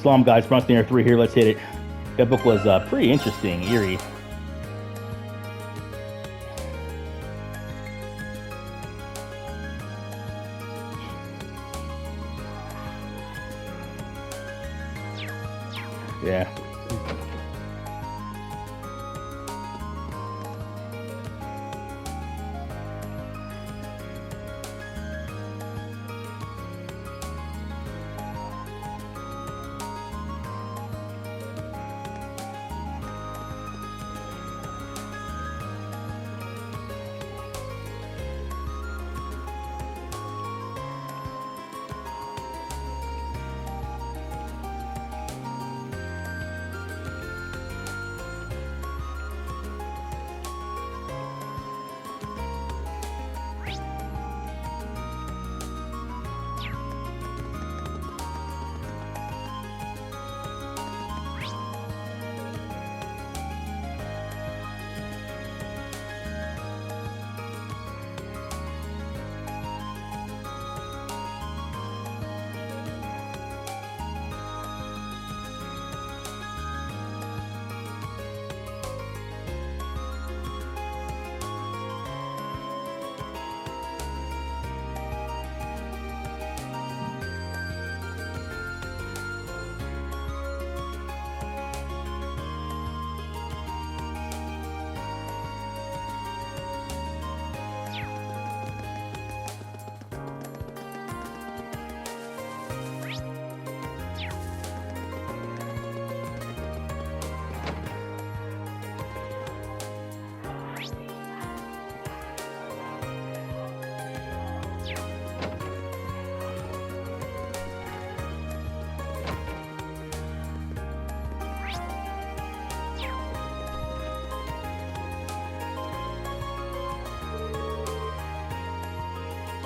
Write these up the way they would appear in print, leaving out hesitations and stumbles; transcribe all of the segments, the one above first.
Slum Guys, Bronson Air 3 here. Let's hit it. That book was pretty interesting, eerie. Yeah.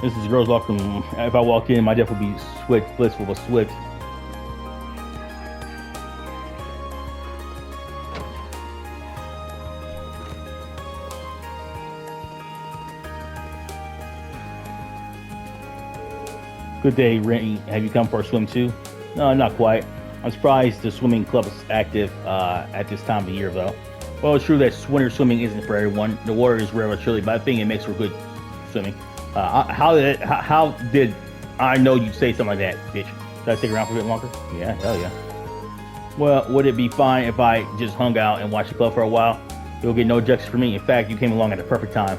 This is girls welcome. If I walked in, my death would be swift, blissful, but swift. Good day, Rennie. Have you come for a swim too? No, not quite. I'm surprised the swimming club is active at this time of year, though. Well, it's true that winter swimming isn't for everyone. The water is rather chilly, but I think it makes for good swimming. How did I know you'd say something like that, bitch? Did I stick around for a bit longer? Yeah, hell yeah. Well, would it be fine if I just hung out and watched the club for a while? You'll get no objections from me. In fact, you came along at the perfect time.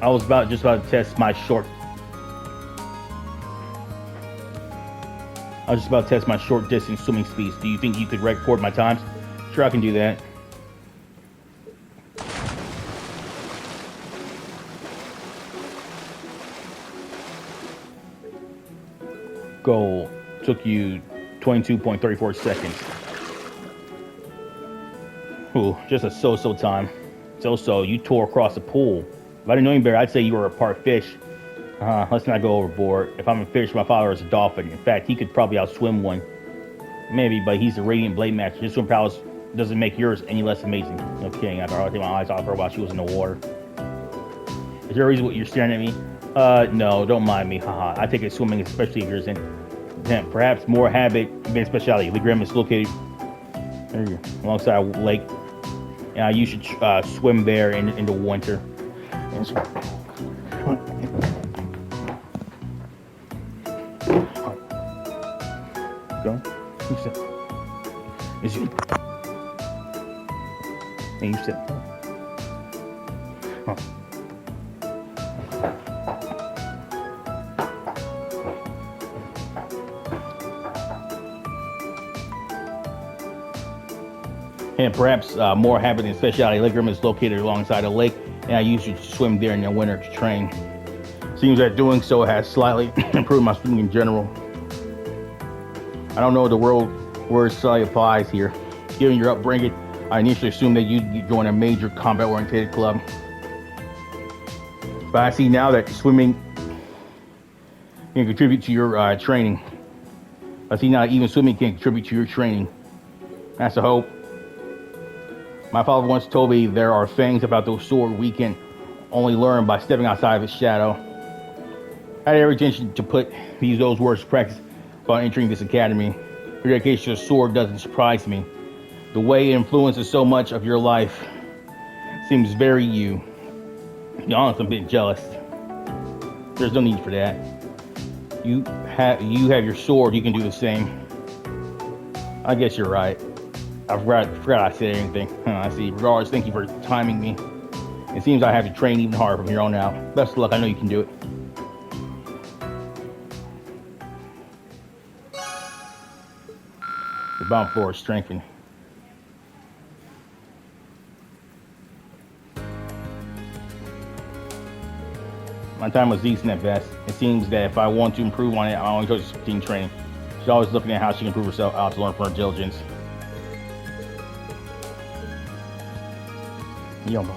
I was just about to test my short distance swimming speeds. Do you think you could record my times? Sure, I can do that. Goal took you 22.34 seconds. Ooh, just a so-so time. So-so, you tore across the pool. If I didn't know any better, I'd say you were a part fish. Let's not go overboard. If I'm a fish, my father is a dolphin. In fact, he could probably outswim one. Maybe, but he's a radiant blade master. His swim prowess doesn't make yours any less amazing. No kidding. I'd take my eyes off her while she was in the water. Is there a reason you're staring at me? No, don't mind me. Haha. I take it swimming, especially if you're in perhaps more habit than specialty. The Grim is located alongside a lake. You should swim there in the winter. Go. You sit. Is you? And you sit. Huh. And perhaps more habit than specialty. Lake Grim is located alongside a lake, and I usually swim there in the winter to train. Seems that doing so has slightly improved my swimming in general. I don't know the word slightly applies here. Given your upbringing, I initially assumed that you'd join a major combat-oriented club. But I see now that swimming can contribute to your training. I see now that even swimming can contribute to your training. That's a hope. My father once told me there are things about those sword we can only learn by stepping outside of its shadow. I had every intention to put those words to practice. upon entering this academy. Your dedication to the sword doesn't surprise me. The way it influences so much of your life seems very you. To be honest, I'm a bit jealous. There's no need for that. You have your sword, you can do the same. I guess you're right. I forgot I said anything. I see. Regardless, thank you for timing me. It seems I have to train even harder from here on out. Best of luck, I know you can do it. The bottom floor is strengthened. My time was decent at best. It seems that if I want to improve on it, I only chose team training. She's always looking at how she can improve herself out to learn from her diligence. Yomo.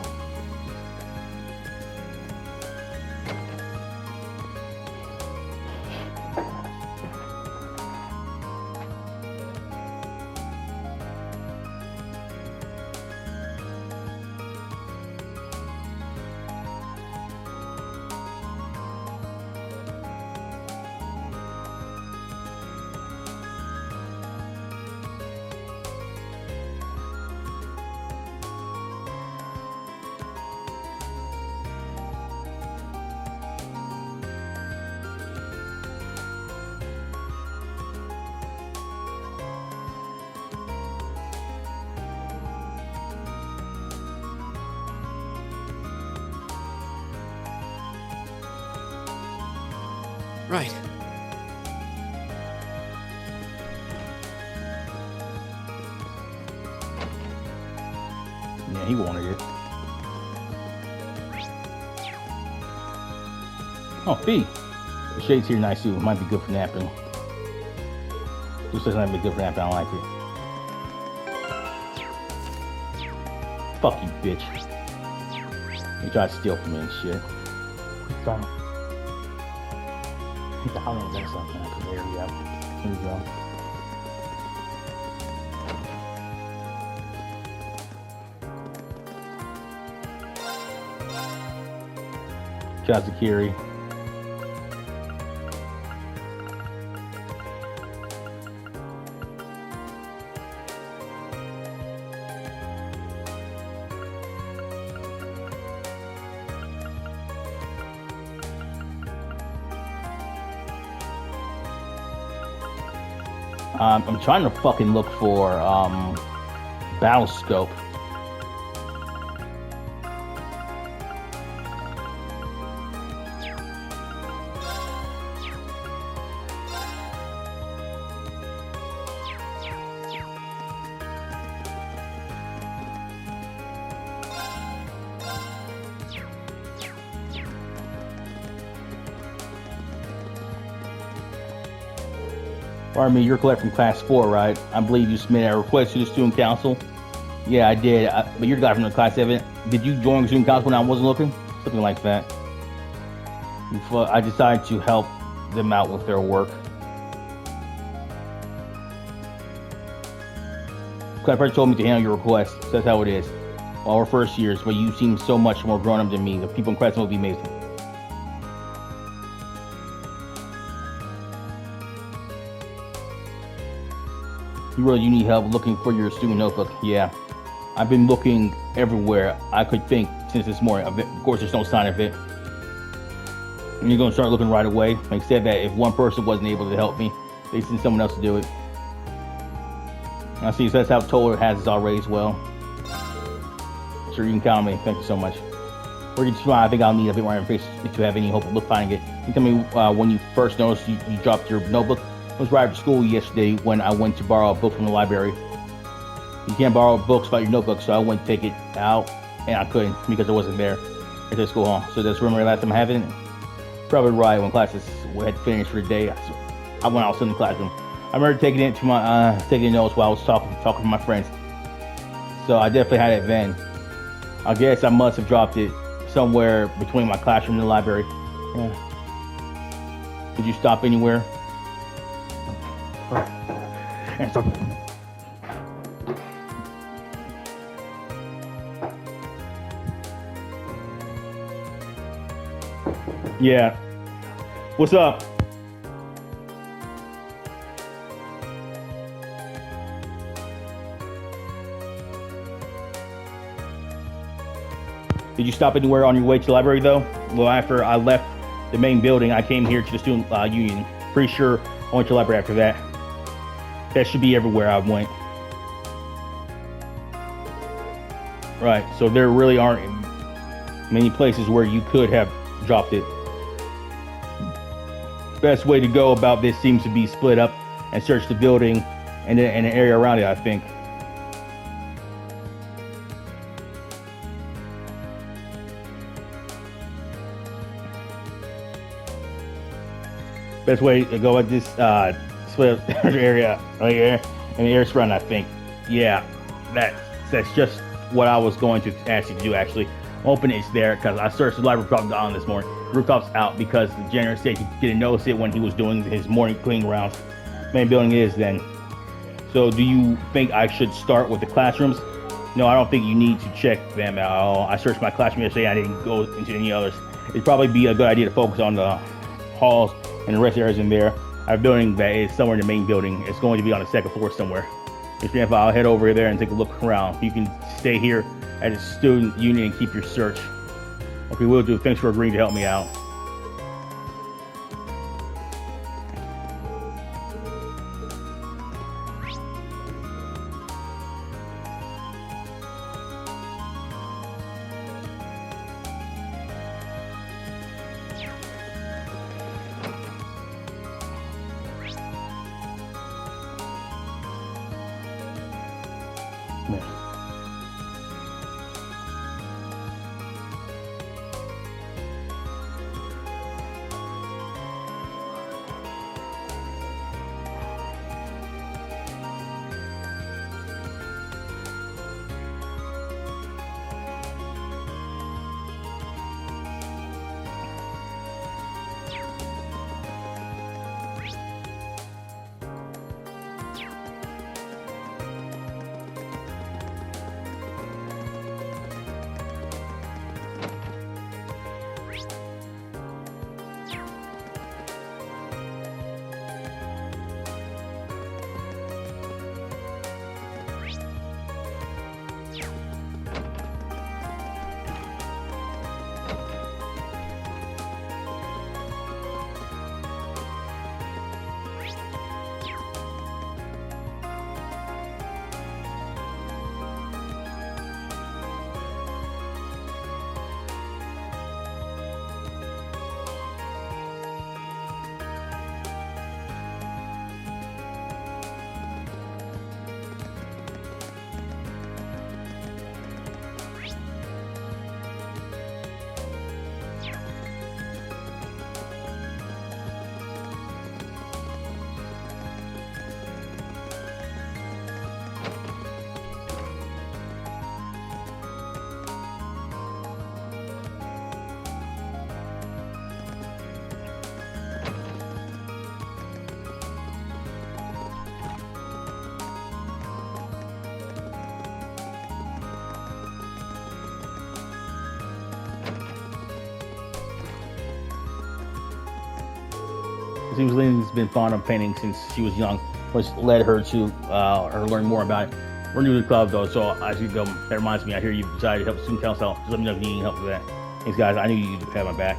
Right. Yeah, he wanted it. Oh, Fee. The shade's here nice too. It might be good for napping. Just doesn't be good for napping. I don't like it. Fuck you, bitch. You tried to steal from me and shit. Sorry. How long is that something? There we go. Here we go. Chazakiri. I'm trying to fucking look for battle scope. Pardon me, you're collecting class 4, right? I believe you submitted a request to the student council. Yeah, I did. But you're the guy from the class 7. Did you join the student council when I wasn't looking? Something like that. I decided to help them out with their work. Class president told me to handle your request. So that's how it is. Well, we're first years, but you seem so much more grown up than me. The people in class will be amazing. You need help looking for your student notebook. Yeah, I've been looking everywhere I could think since this morning. Of course, there's no sign of it. And you're gonna start looking right away. Like I said, that if one person wasn't able to help me, they send someone else to do it. I see, so that's how Toller has it already as well. Sure, you can count on me. Thank you so much. I think I'll need a bit more information if you have any hope of finding it. Can you tell me when you first noticed you dropped your notebook? I was right after school yesterday when I went to borrow a book from the library. You can't borrow books without your notebook, so I went to take it out, and I couldn't because it wasn't there at the school hall. So that's remember last time I had it? Probably right when classes had finished for the day. I went out in the classroom. I remember taking it to my taking notes while I was talking to my friends. So I definitely had it then. I guess I must have dropped it somewhere between my classroom and the library. Yeah. Did you stop anywhere? Yeah. What's up? Did you stop anywhere on your way to the library, though? Well, after I left the main building, I came here to the student union. Pretty sure I went to the library after that. That should be everywhere I went. Right, so there really aren't many places where you could have dropped it. Best way to go about this seems to be split up and search the building and the area around it, I think. Best way to go at this split up area right here and the area surrounding, I think. Yeah, that's just what I was going to ask you to do, actually. Open it's there because I searched the library rooftop on this morning. Rooftop's out because the janitor said he didn't notice it when he was doing his morning cleaning rounds. Main building is then. So do you think I should start with the classrooms? No, I don't think you need to check them at all. I searched my classroom yesterday. I didn't go into any others. It'd probably be a good idea to focus on the halls and the rest areas in there. I have a building that is somewhere in the main building. It's going to be on the second floor somewhere. If I'll head over there and take a look around. You can stay here at the student union and keep your search. Okay, will do. Thanks for agreeing to help me out. It seems Lynn's been fond of painting since she was young, which led her to her learning more about it. We're new to the club though, so I should go. That reminds me, I hear you decided to help student council. Just let me know if you need help with that. Thanks, guys. I knew you'd have my back.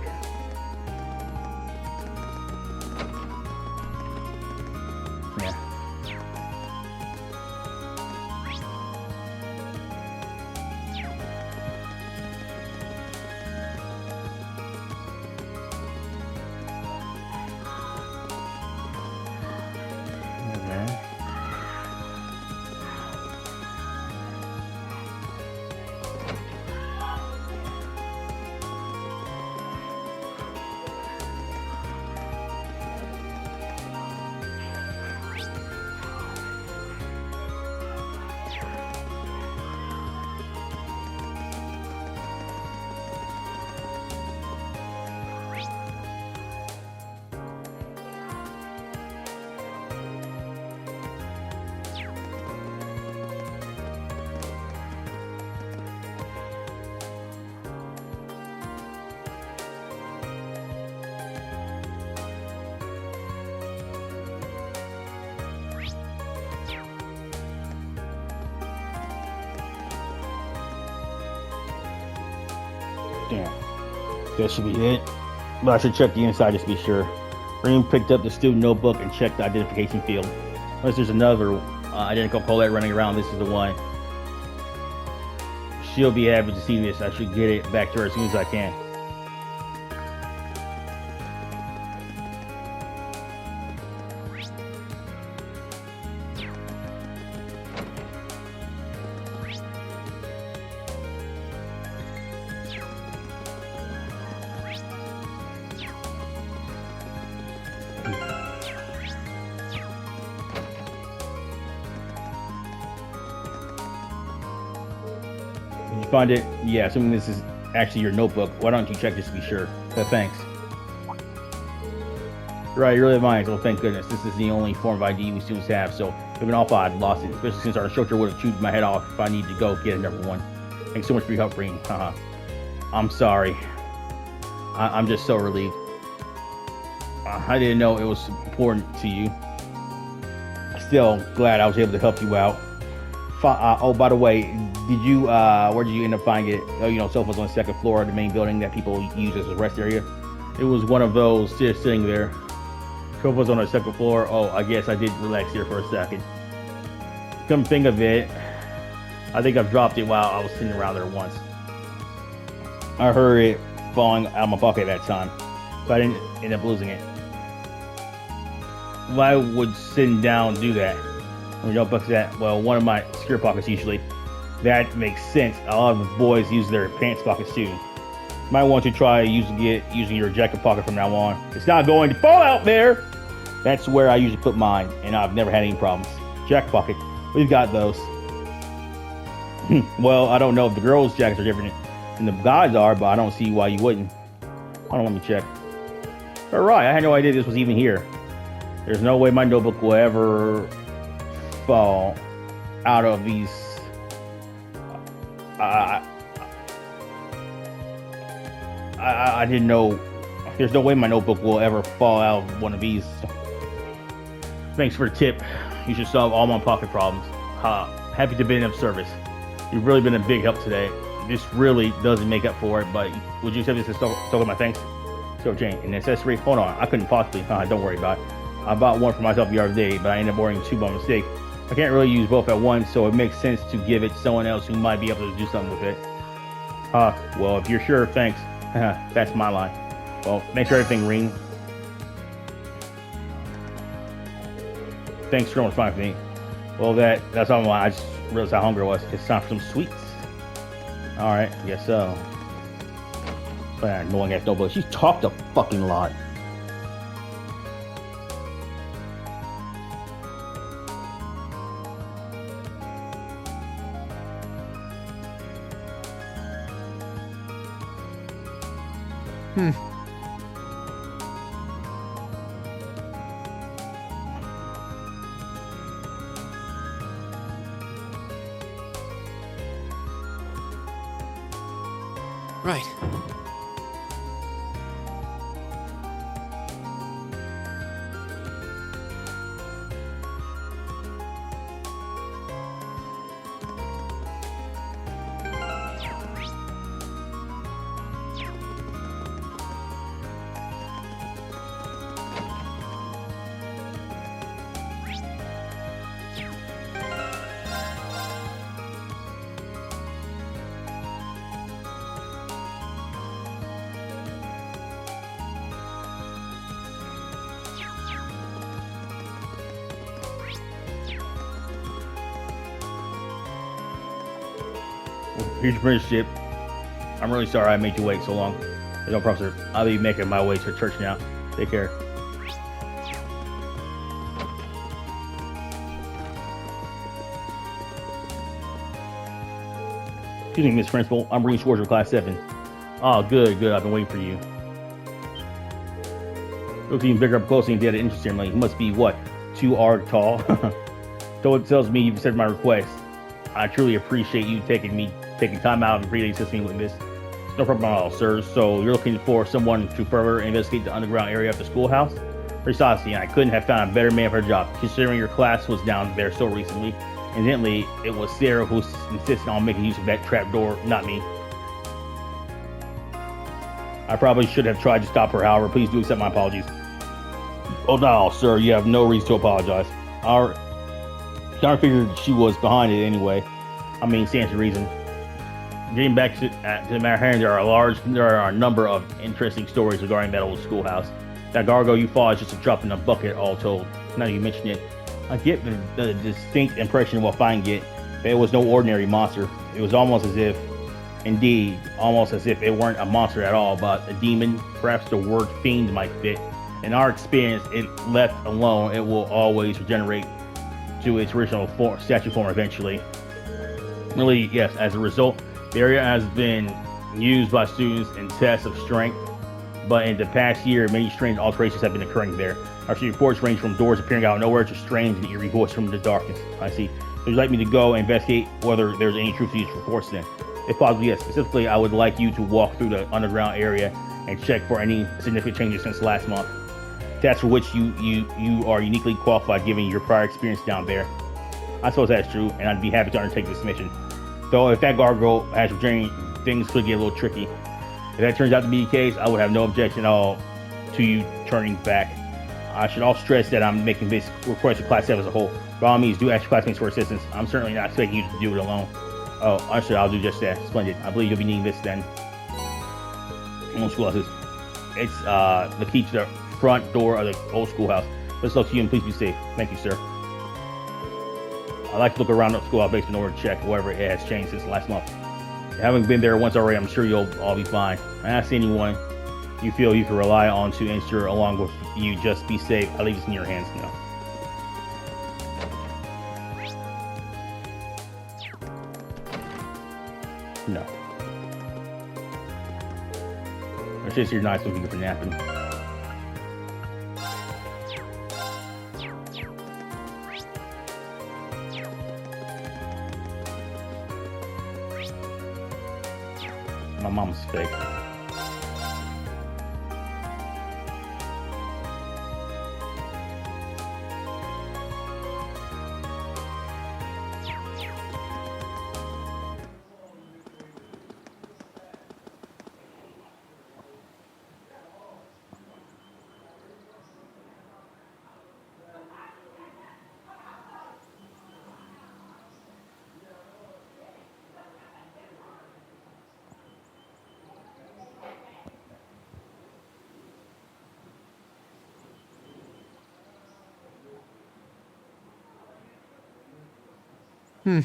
Yeah. Yeah, that should be it. But I should check the inside just to be sure. Rean picked up the student notebook and checked the identification field. Unless there's another identical Colette running around, this is the one. She'll be happy to see this. I should get it back to her as soon as I can. Did you find it? Yeah, assuming this is actually your notebook. Why don't you check just to be sure? But thanks. Right, you're really mine. So thank goodness. This is the only form of ID we students have, so it would have been awful I'd lost it, especially since our instructor would have chewed my head off if I need to go get another one. Thanks so much for your help, Rean. I'm sorry. I'm just so relieved. I didn't know it was important to you. Still glad I was able to help you out. Oh, by the way, did you where did you end up finding it? Oh, you know, sofas on the second floor of the main building that people use as a rest area. It was one of those just sitting there. Sofas on the second floor. Oh, I guess I did relax here for a second. Come think of it, I think I've dropped it while I was sitting around there once. I heard it falling out of my pocket that time, but I didn't end up losing it. Why would sitting down do that? When notebooks that, well, one of my secure pockets usually. That makes sense. A lot of boys use their pants pockets too. Might want to try using your jacket pocket from now on. It's not going to fall out there. That's where I usually put mine, and I've never had any problems. Jacket pocket, we've got those. Well, I don't know if the girls' jackets are different than the guys are, but I don't see why you wouldn't. Hold on, let me check. All right, I had no idea this was even here. There's no way my notebook will ever fall out of these. I didn't know. There's no way my notebook will ever fall out of one of these. Thanks for the tip. You should solve all my pocket problems. Happy to be of service. You've really been a big help today. This really doesn't make up for it, but would you accept this as token my thanks? So Jane, an accessory? Hold on, I couldn't possibly. Don't worry about it. I bought one for myself the other day, but I ended up ordering two by mistake. I can't really use both at once, so it makes sense to give it to someone else who might be able to do something with it. Well, if you're sure, thanks. That's my line. Well, thanks for everything, Rean. Thanks for almost fine for me. Well, that's all I just realized how hungry I was. It's time for some sweets. Alright, I guess so. But no one has no, but she's talked a fucking lot. Right. Here's your apprenticeship. I'm really sorry I made you wait so long. No problem, sir. I'll be making my way to church now. Take care. Excuse me, Miss Principal. I'm Rean Schwarzer, Class 7. Oh, good. I've been waiting for you. Looks even bigger up close and did an interest ceremony. He must be, what, 2 arg tall? So it tells me you've accepted my request. I truly appreciate you taking time out and really assisting me with this. It's no problem at all, sir. So you're looking for someone to further investigate the underground area of the schoolhouse? Precisely, and I couldn't have found a better man for the job, considering your class was down there so recently. Incidentally, it was Sarah who insisted on making use of that trap door, not me. I probably should have tried to stop her, however, please do accept my apologies. Oh no, sir, you have no reason to apologize. I kind of figured she was behind it anyway. I mean, stands to reason. Getting back to the matter hand, there are a number of interesting stories regarding that old schoolhouse. That gargoyle you fought is just a drop in the bucket, all told. Now that you mention it, I get the distinct impression while fighting it that it was no ordinary monster. It was almost as if it weren't a monster at all, but a demon. Perhaps the word fiend might fit. In our experience, it left alone, it will always regenerate to its original statue form eventually. Really, yes, as a result, the area has been used by students in tests of strength, but in the past year, many strange alterations have been occurring there. Our reports range from doors appearing out of nowhere to strange and eerie voices from the darkness. I see. Would you like me to go and investigate whether there's any truth to these reports then? If possible, yes. Specifically, I would like you to walk through the underground area and check for any significant changes since last month. That's for which you are uniquely qualified given your prior experience down there. I suppose that's true, and I'd be happy to undertake this mission. Though if that gargoyle has regenerated, things could get a little tricky. If that turns out to be the case, I would have no objection at all to you turning back. I should also stress that I'm making this request for Class 7 as a whole. By all means, do ask your classmates for assistance. I'm certainly not expecting you to do it alone. Oh, understood. I'll do just that. Splendid. I believe you'll be needing this then. Old schoolhouse. It's the key to the front door of the old schoolhouse. Let's look to you and please be safe. Thank you, sir. I like to look around the schoolhouse basement in order to check whatever it has changed since last month. Having been there once already, I'm sure you'll all be fine. I ask anyone you feel you can rely on to ensure along with you just be safe. I leave this in your hands now. No. It's just you're nice looking for napping. My mom's fake. Hmm.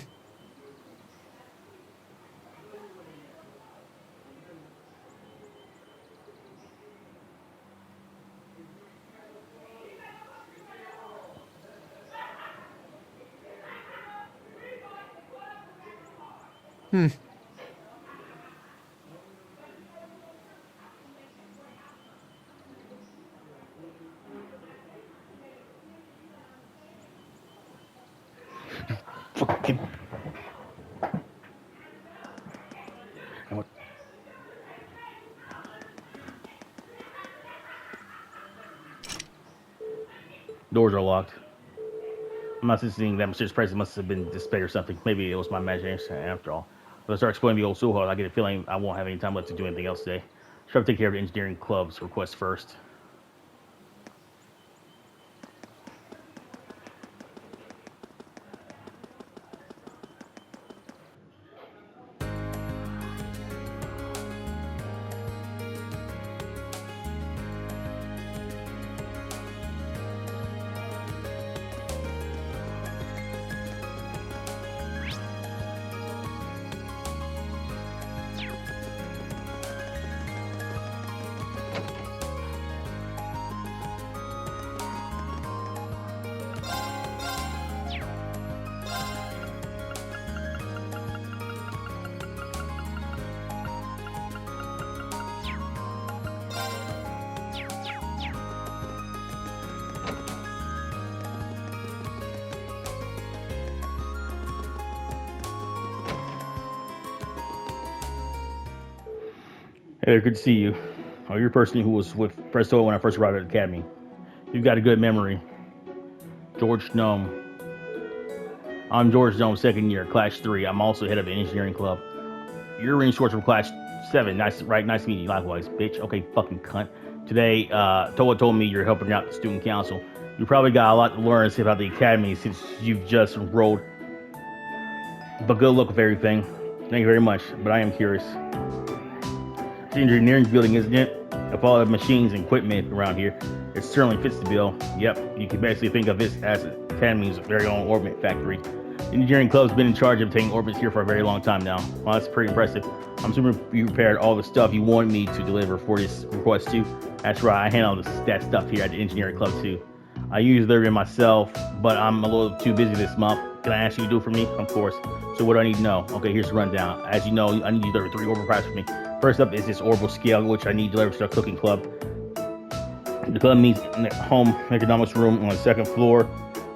Hmm. Fucking. Doors are locked. I'm not seeing that mysterious presence must have been displayed or something. Maybe it was my imagination after all. But I start exploring the old schoolhouse, I get a feeling I won't have any time left to do anything else today. Try to take care of the engineering club's request first. Hey there, good to see you. Oh, you're a person who was with Presto when I first arrived at the academy. You've got a good memory. George Gnome. I'm George Gnome, second year, Class 3. I'm also head of the engineering club. You're Rean Schwarzer from Class 7. Nice, right? Nice meeting you. Likewise, bitch. Okay, fucking cunt. Today, Toa told me you're helping out the student council. You probably got a lot to learn about the academy since you've just enrolled. But good luck with everything. Thank you very much. But I am curious. It's an engineering building, isn't it? Of all the machines and equipment around here, it certainly fits the bill. Yep, you can basically think of this as the Academy's very own orbit factory. The engineering club's been in charge of obtaining orbits here for a very long time now. Well, that's pretty impressive. I'm assuming you prepared all the stuff you wanted me to deliver for this request too. That's right, I handle that stuff here at the engineering club too. I usually deliver it myself, but I'm a little too busy this month. Can I ask you to do it for me? Of course. So what do I need to know? Okay, here's the rundown. As you know, I need you to deliver 3 orbital parts for me. First up is this orbital scale, which I need delivered to the cooking club. The club meets in the home economics room on the 2nd floor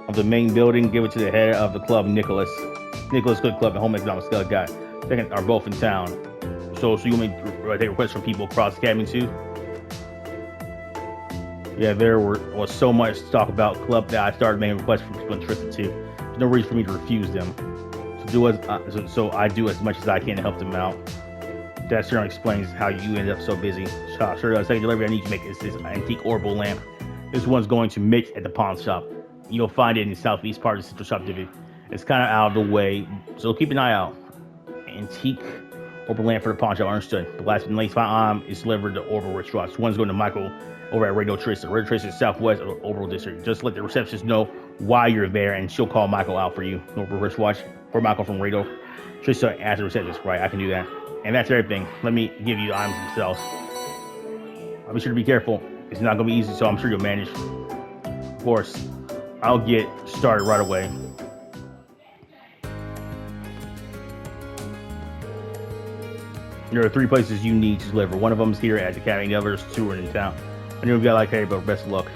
of the main building. Give it to the head of the club, Nicholas. Nicholas Cook Club and Home Economics guy. Second are both in town. So you want me to take requests from people across the academy too? Yeah, there was so much to talk about club that I started making requests from people interested too. There's no reason for me to refuse them. So I do as much as I can to help them out. That certainly explains how you ended up so busy. Sure, second delivery I need to make is this antique orbital lamp. This one's going to make at the pawn shop. You'll find it in the southeast part of the central shop division. It's kind of out of the way, so keep an eye out. Antique orbital lamp for the pawn shop, understood. The last and latest is delivered to orbital restaurants. One's going to Michael over at Radio Tracer. Radio Tracer is southwest of the orbital district. Just let the receptionist know why you're there, and she'll call Michael out for you. Orbital wristwatch for Michael from Radio Tracer as the receptionist. Right, I can do that. And that's everything. Let me give you the items themselves. I'll be sure to be careful. It's not going to be easy, so I'm sure you'll manage. Of course, I'll get started right away. There are 3 places you need to deliver. One of them is here at the academy, the others 2 are in town. I know you've got like, hey, but best of luck.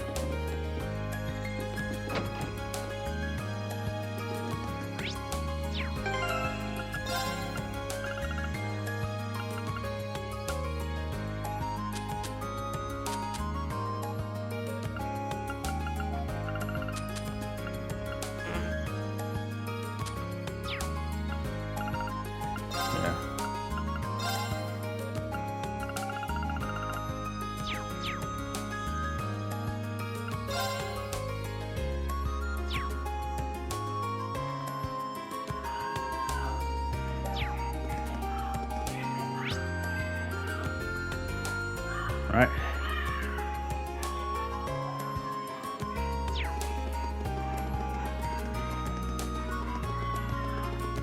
Alright.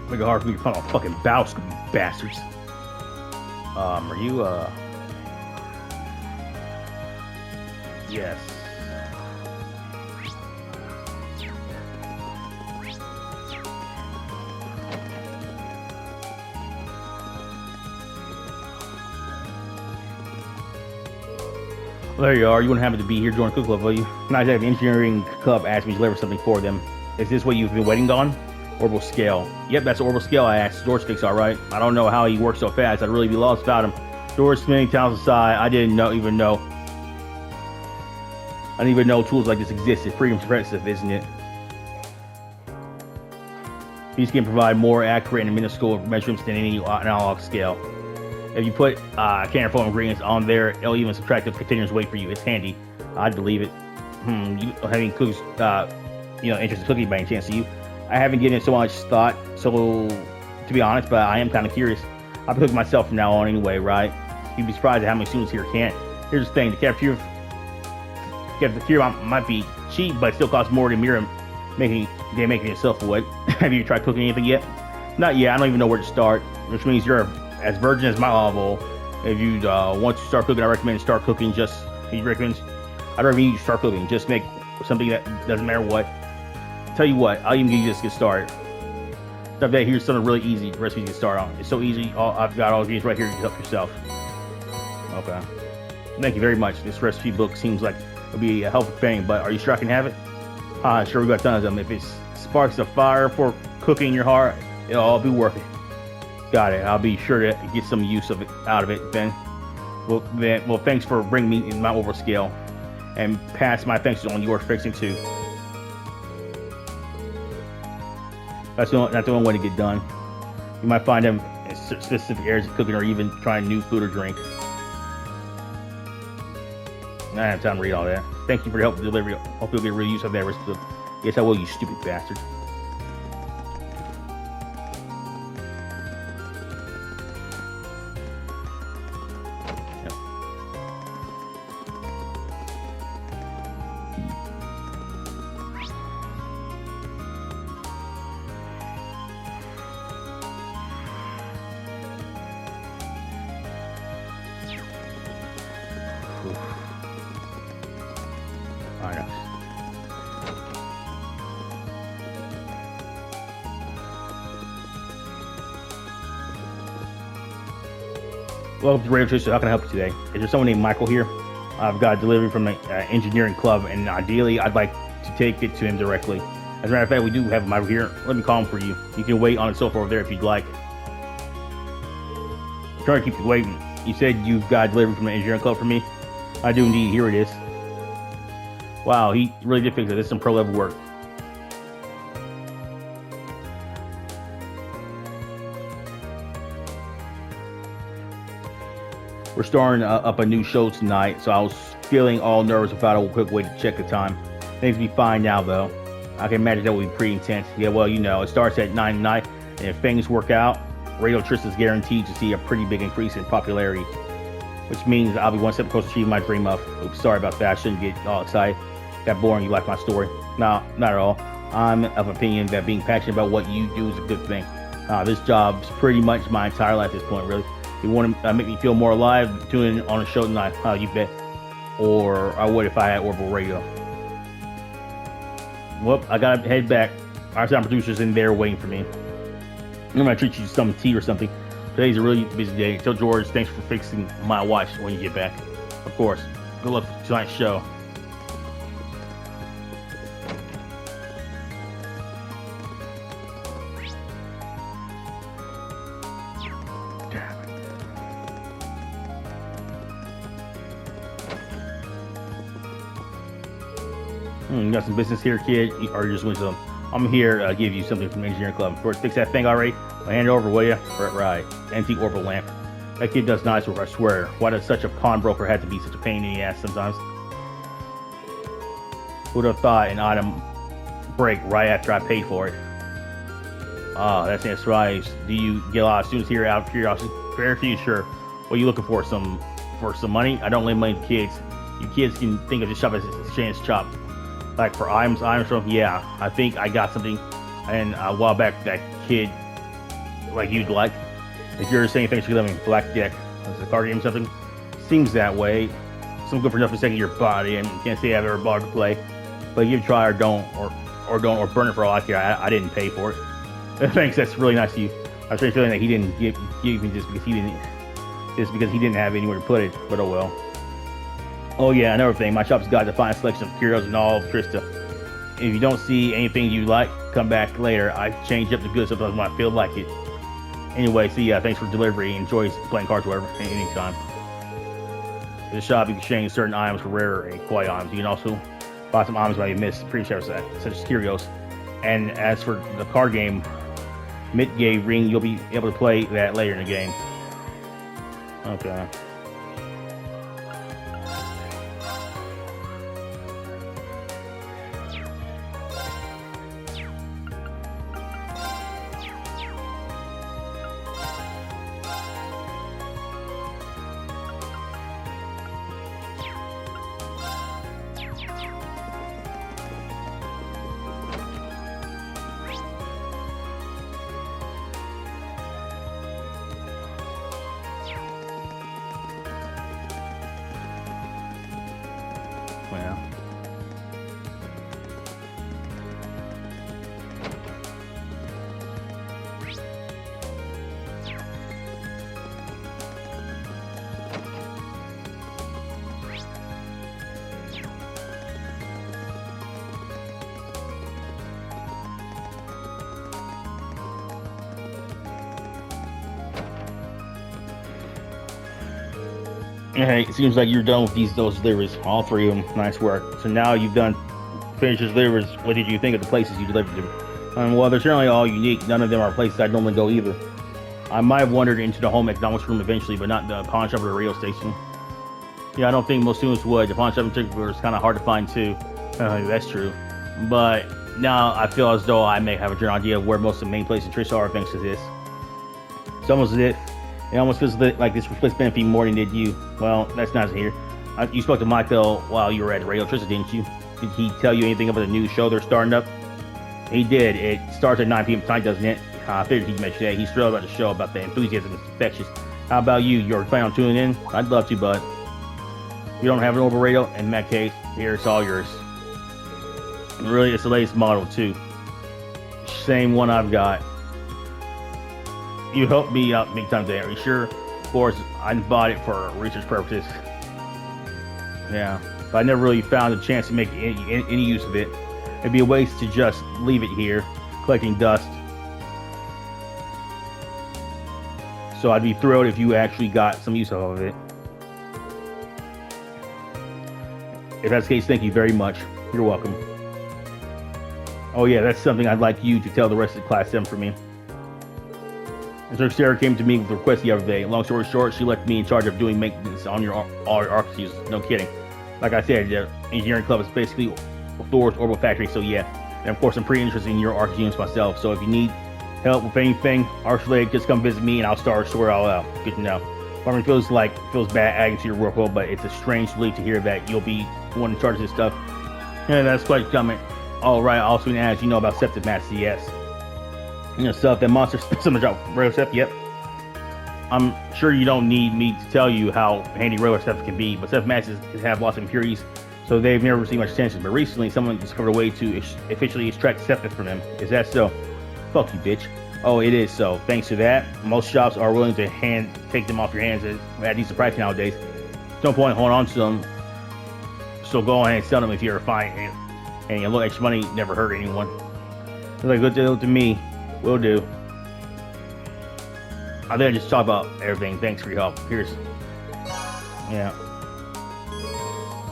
Make it hard for me to find a fucking Bowsk, you bastards. Are you, yes. Well, there you are. You wouldn't happen to be here during Cook Club, will you? Nice to have the engineering club asked me to deliver something for them. Is this what you've been waiting on? Orbital scale. Yep, that's orbital scale I asked. Doors fix all right. I don't know how he works so fast. I'd really be lost without him. Doors spinning, towns aside. I didn't even know tools like this existed. Pretty impressive, isn't it? These can provide more accurate and minuscule measurements than any analog scale. If you put caniform ingredients on there, it'll even subtract the continuous weight for you. It's handy. I'd believe it. You having cooks, interest in cooking by any chance? You? I haven't given it so much thought, so to be honest, but I am kind of curious. I'll be cooking myself from now on anyway, right? You'd be surprised at how many students here can't. Here's the thing: the cafeteria might be cheap, but it still costs more than making it yourself would. Have you tried cooking anything yet? Not yet. I don't even know where to start, which means you're as virgin as my olive oil. If you want to start cooking, I recommend start cooking. I'd recommend you start cooking. Just make something that doesn't matter what. Tell you what, I'll even give you this to get started. Stuff that here's something really easy recipe to get started on. It's so easy. I've got all these right here to help yourself. Okay. Thank you very much. This recipe book seems like it'll be a helpful thing, but are you sure I can have it? Sure, we got tons of them. If it sparks a fire for cooking in your heart, it'll all be worth it. Got it. I'll be sure to get some use out of it then. Well, thanks for bringing me in my overscale, and pass my thanks on your fixing too. That's the only way to get done. You might find them specific areas of cooking or even trying new food or drink. I don't have time to read all that. Thank you for your help with delivery. Hope you'll get real use of that rest of the... Yes, I will, you stupid bastard. Welcome to Radio Twister. How can I help you today? Is there someone named Michael here? I've got a delivery from the engineering club, and ideally, I'd like to take it to him directly. As a matter of fact, we do have him over here. Let me call him for you. You can wait on the sofa over there if you'd like. Sorry to keep you waiting. You said you've got a delivery from the engineering club for me? I do indeed. Here it is. Wow, he really did fix it. This is some pro level work. We're starting up a new show tonight, so I was feeling all nervous without a quick way to check the time. Things will be fine now, though. I can imagine that will be pretty intense. Yeah, well, you know, it starts at 9 tonight, and if things work out, Radio Tris is guaranteed to see a pretty big increase in popularity, which means I'll be one step closer to achieving my dream of... Oops, sorry about that. I shouldn't get all excited. Got boring. You like my story? No, not at all. I'm of opinion that being passionate about what you do is a good thing. This job's pretty much my entire life at this point, really. You want to make me feel more alive, tune in on a show tonight. You bet. Or I would if I had Orbital Radio. Well, I gotta head back. Our sound producer's in there waiting for me. I'm gonna treat you to some tea or something. Today's a really busy day. Tell George thanks for fixing my watch when you get back. Of course. Good luck for tonight's show. You got some business here, kid? Or you just want some? I'm here to give you something from the engineering club. George, fix that thing already? I'll hand it over, will you? Right. Antique orbital lamp. That kid does nice work, I swear. Why does such a pawnbroker have to be such a pain in the ass sometimes? Who'd have thought an item break right after I paid for it? That's right. Do you get a lot of students here out of curiosity? Fair few, sure. What are you looking for? Some money? I don't lend money to kids. You kids can think of this shop as a chance shop. Like for items from, yeah, I think I got something, and a while back that kid, like you'd like. If you're saying things you live in Black Deck, is a card game or something? Seems that way. Some good for nothing second your body, and can't say I've ever bought to play, but give it a try or don't, or burn it for all I care. I didn't pay for it. Thanks, that's really nice of you. I was really feeling that he didn't give me just because he didn't have anywhere to put it, but oh well. Oh yeah, another thing, my shop's got a fine selection of curios and all of Trista. If you don't see anything you like, come back later. I change up the goods sometimes when I feel like it. Anyway, see ya. Thanks for delivery. Enjoy playing cards, whatever, anytime. In the shop, you can exchange certain items for rarer and quiet items. You can also buy some items you missed pre-service, such as curios. And as for the card game, mid-game ring, you'll be able to play that later in the game. Okay. Well. Hey, it seems like you're done with those deliveries, all three of them. Nice work. So now you've finished your deliveries. What did you think of the places you delivered to? Well, they're certainly all unique. None of them are places I normally go either. I might have wandered into the home economics room eventually, but not the pawn shop or the radio station. Yeah, I don't think most students would. The pawn shop in particular is kind of hard to find too. That's true. But now I feel as though I may have a general idea of where most of the main places Trish are thanks to this. It's almost as if it almost feels like this reflects Benefit more than did you. Well, that's not here. You spoke to Michael while you were at Radio Trisha, didn't you? Did he tell you anything about the new show they're starting up? He did. It starts at 9 p.m. tonight, doesn't it? I figured he'd mention that. He's thrilled about the show, about the enthusiasm. It's infectious. How about you? You're planning on tuning in? I'd love to, bud. You don't have an orbital radio? In that case, here, it's all yours. And really, it's the latest model, too. Same one I've got. You helped me out big time there. Are you sure? Of course, I bought it for research purposes. Yeah, but I never really found a chance to make any use of it. It'd be a waste to just leave it here, collecting dust. So I'd be thrilled if you actually got some use out of it. If that's the case, thank you very much. You're welcome. Oh yeah, that's something I'd like you to tell the rest of Class 7 for me. Mr. Sarah came to me with a request the other day. Long story short, she left me in charge of doing maintenance on all your RCUs. No kidding. Like I said, the engineering club is basically Thors Orbital Factory, so yeah. And of course, I'm pretty interested in your ARC units myself, so if you need help with anything, ArcSlave, just come visit me and I'll sort it all out. Good to know. I mean, feels bad adding to your workload, but it's a strange relief to hear that you'll be one in charge of this stuff. Yeah, that's quite a comment. Alright, I also as you know about septic masks, yes. You know, stuff that monster some drop radio stuff, yep. I'm sure you don't need me to tell you how handy radio stuff can be, but septic masks have lots of impurities, so they've never received much attention. But recently, someone discovered a way to officially extract septic from them. Is that so? Fuck you, bitch. Oh, it is so. Thanks to that, most shops are willing to take them off your hands at decent price nowadays. There's no point holding on to them, so go ahead and sell them if you're fine. And a little extra money never hurt anyone. It's like a good deal to me. Will do. I think I just talk about everything. Thanks for your help. Here's. Yeah.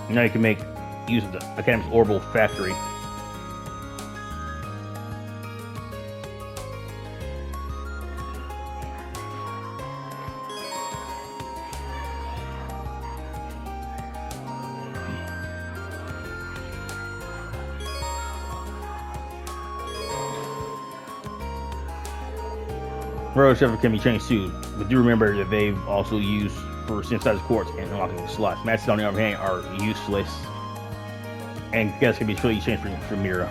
Now you can make use of the Academy's Orbital Factory. Radio server can be changed too, but do remember that they've also used for synthesized quartz and unlocking slots. Matches on the other hand are useless, and guess can be truly changed for Mira.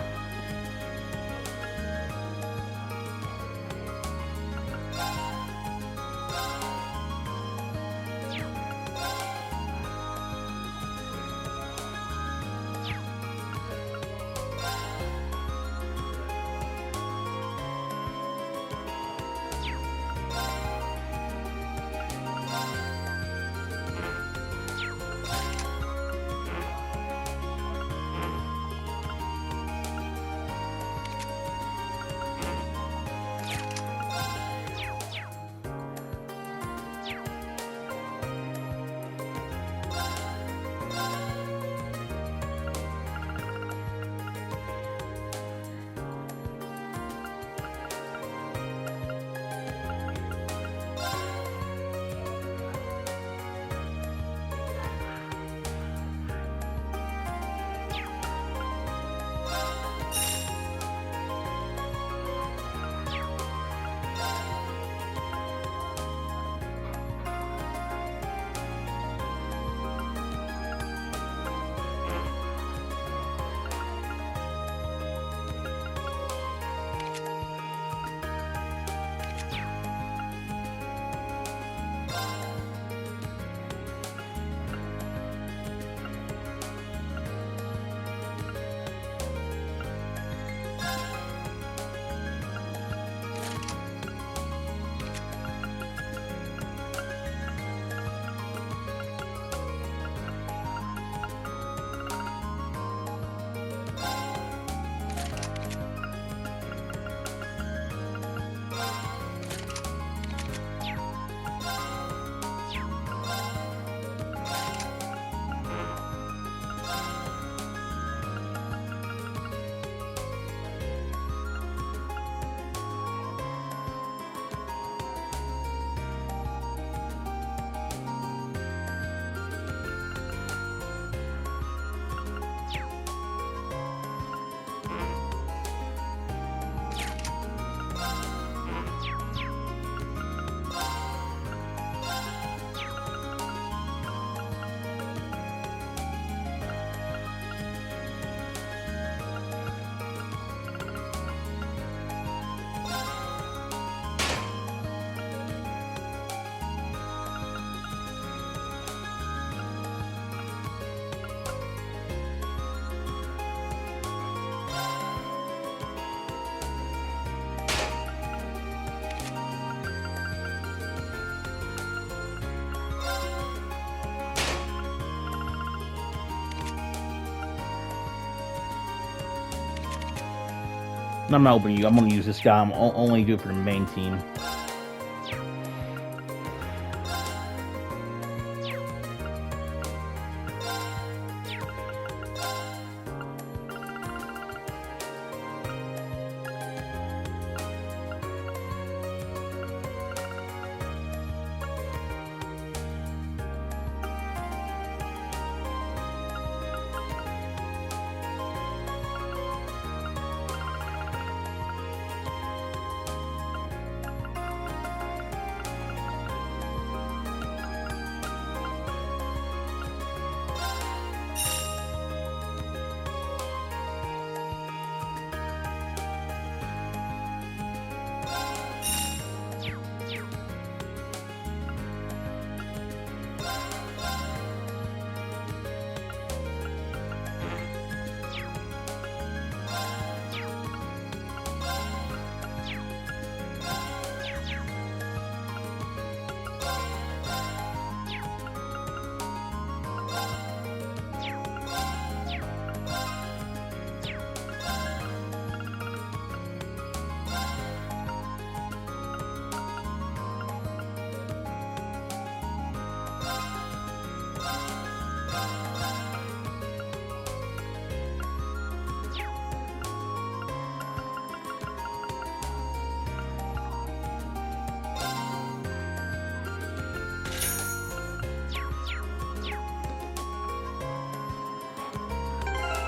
I'm not opening you. I'm gonna use this guy. I'm only do it for the main team.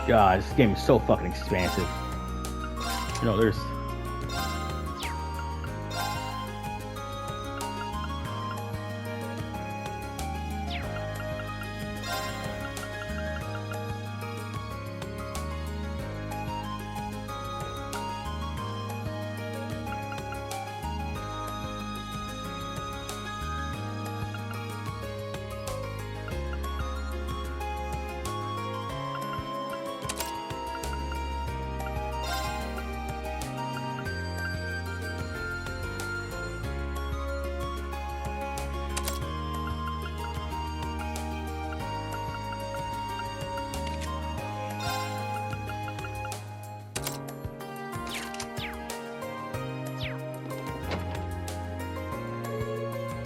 God, this game is so fucking expansive. You know, there's...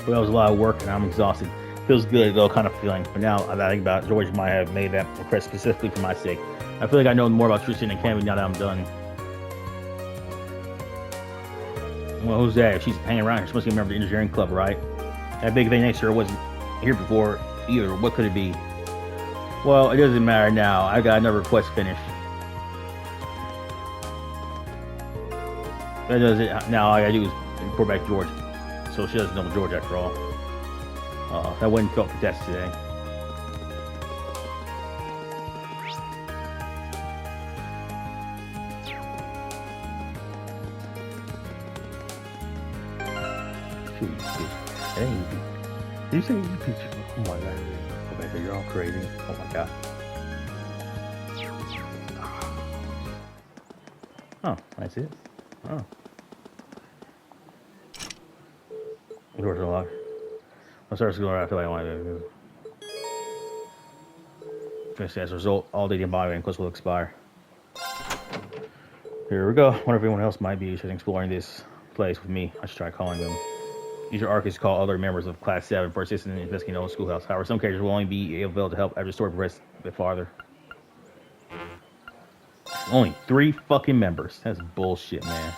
Well, that was a lot of work and I'm exhausted. Feels good though, kind of feeling. But now I think about it, George might have made that request specifically for my sake. I feel like I know more about Thors Student Academy now that I'm done. Well, who's that? If she's hanging around here, she must be a member of the engineering club, right? That big thing next to her wasn't here before either. What could it be? Well, it doesn't matter now. I got another request finished. That does it. Now all I gotta do is report back to George. So she doesn't know George after all. That wasn't felt for test today. Hey, did you say you picture? Oh my god. Okay, you're all crazy. Oh my god. Oh, that's it. Oh. The doors are locked. I'll start going around. I feel like I want to finish. As a result, all data monitoring requests will expire. Here we go. Wonder if anyone else might be interested in exploring this place with me. I should try calling them. Use your archives to call other members of Class 7 for assistance in investigating the old schoolhouse. However, some characters will only be available to help after the story progresses a bit farther. Only 3 fucking members. That's bullshit, man.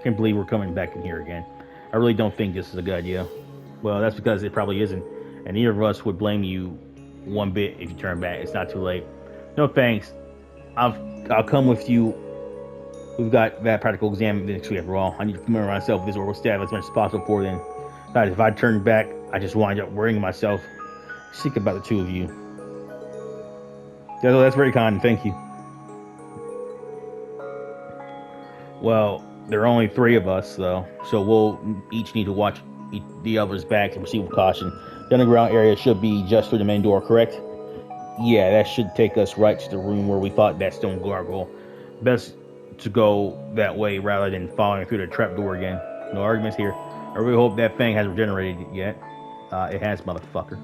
Can't believe we're coming back in here again. I really don't think this is a good idea. Well, that's because it probably isn't. And neither of us would blame you one bit if you turn back. It's not too late. No thanks. I'll come with you. We've got that practical exam next week after all. I need to familiarize myself with this orbital staff as much as possible before then. Besides, if I turn back, I just wind up worrying myself sick about the two of you. That's very kind. Thank you. Well, there are only 3 of us, though, so we'll each need to watch the others back and proceed with caution. The underground area should be just through the main door, correct? Yeah, that should take us right to the room where we fought that stone gargoyle. Best to go that way rather than following through the trap door again. No arguments here. I really hope that thing hasn't regenerated yet. It has, motherfucker.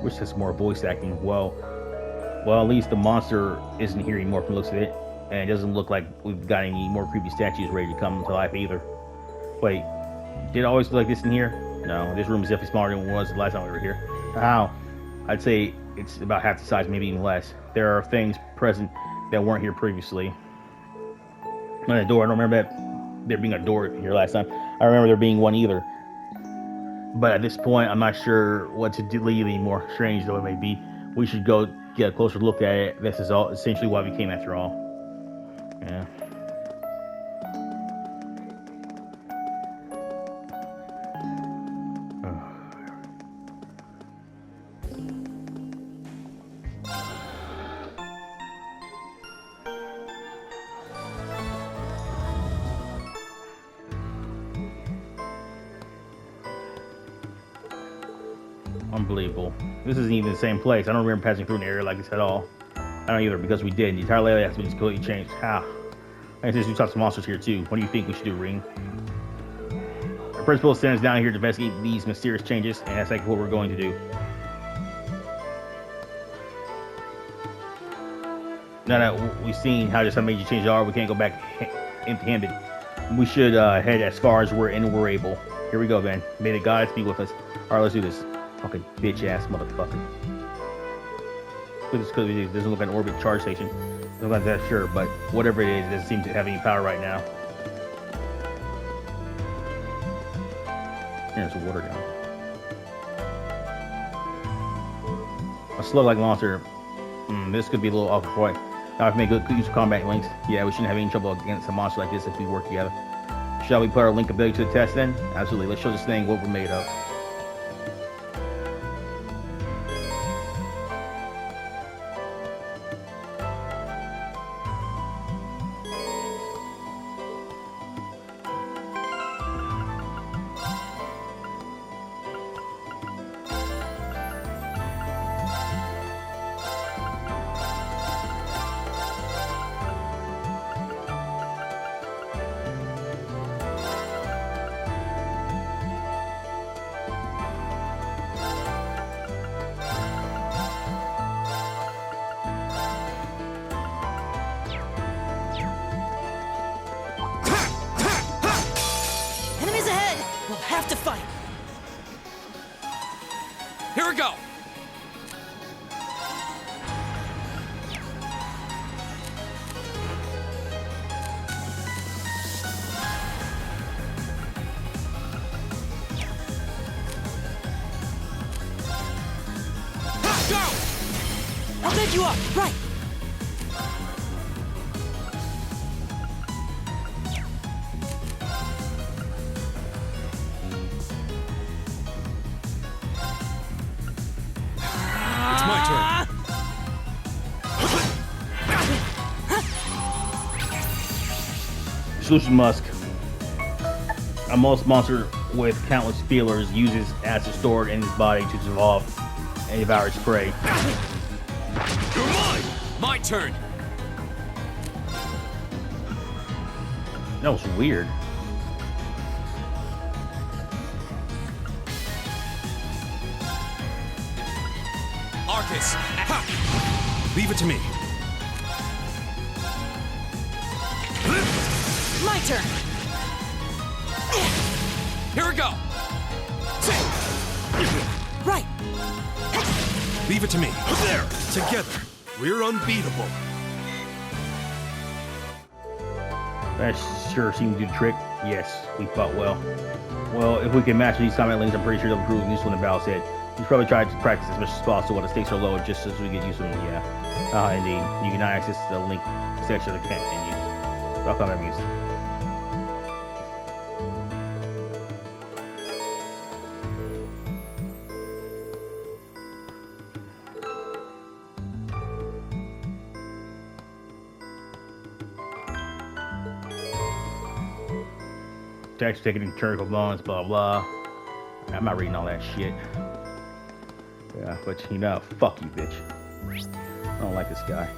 Wish there's more voice acting. Well, at least the monster isn't here anymore from the looks of it, and it doesn't look like we've got any more creepy statues ready to come to life either. Wait, did it always look like this in here? No, this room is definitely smaller than it was the last time we were here. How? I'd say it's about half the size, maybe even less. There are things present that weren't here previously. And the door, I don't remember that there being a door here last time. I remember there being one either. But at this point, I'm not sure what to delete anymore. Strange though it may be. We should go get a closer look at it. This is all essentially why we came after all. Yeah. Unbelievable. This isn't even the same place. I don't remember passing through an area like this at all. I don't either, because we did. The entire layout has been completely changed. How? I guess we saw some monsters here too. What do you think we should do, Rean? Our principal sent us down here to investigate these mysterious changes, and that's exactly what we're going to do. Now that we've seen how major changes are, we can't go back empty-handed. We should head as far as we're able. Here we go, then. May the gods be with us. Alright, let's do this. Fucking bitch-ass motherfucker. This doesn't look like an orbit charge station. I'm not that sure, but whatever it is, it doesn't seem to have any power right now. There's water down. A slug-like monster. This could be a little awkward for it. Now I've made good use of combat links. Yeah, we shouldn't have any trouble against a monster like this if we work together. Shall we put our link ability to the test then? Absolutely. Let's show this thing what we're made of. Have to fight. Here we go. Go! I'll bend you up. Right. Solution Musk. A most monster with countless feelers uses acid stored in his body to evolve and devour its prey. You're mine! My turn! That was weird. Arcus! Leave it to me. My turn. Here we go. Right. Leave it to me. There. Together, we're unbeatable. That sure seemed to do the trick. Yes, we fought well. Well, if we can match these combat links, I'm pretty sure they'll prove useful in the battle set. We should probably try to practice as much as possible while the stakes are low, just as we get used to them. Yeah. Indeed. You can now access the link section of the continue. Falcom enemies. Text taking internal bones, blah blah. I'm not reading all that shit. Yeah, but you know, fuck you, bitch. I don't like this guy.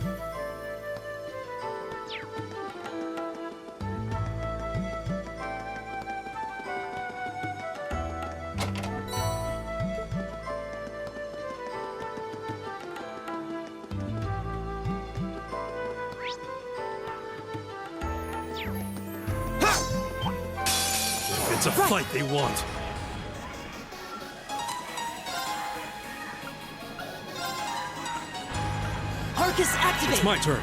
It's a fight they want. Arcus activate. It's my turn.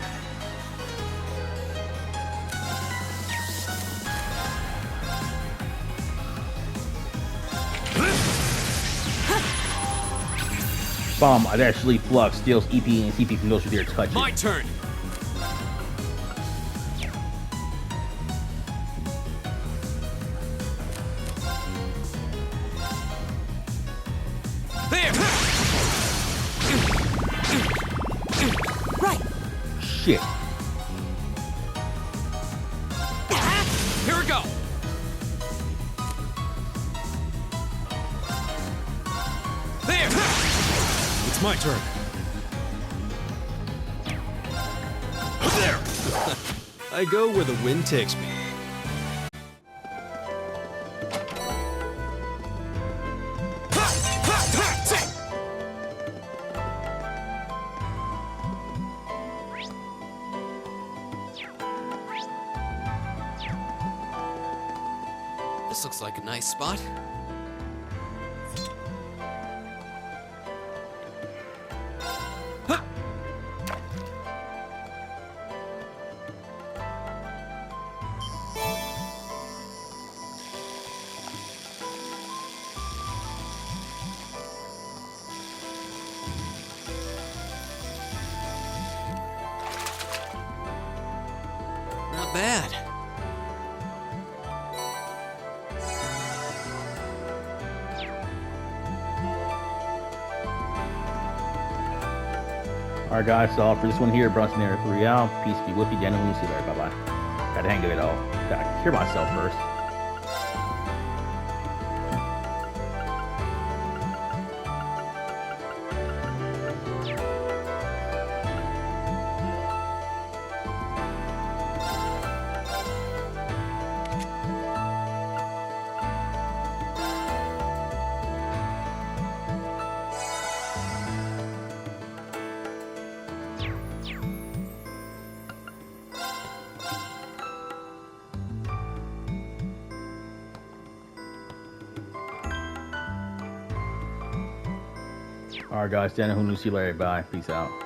Bomb, I'd actually flux, steals EP and CP from those with their touch. My turn. There. Right. Shit. Here we go. There. It's my turn. There. I go where the wind takes me. This looks like a nice spot. Not bad. Alright guys, so for this one here, Bronson Area 3 out. Peace be with you, Daniel. See you later. Bye bye. Gotta hang of it all. Gotta hear myself first. Alright guys, Daniel, see you later. Bye. Peace out.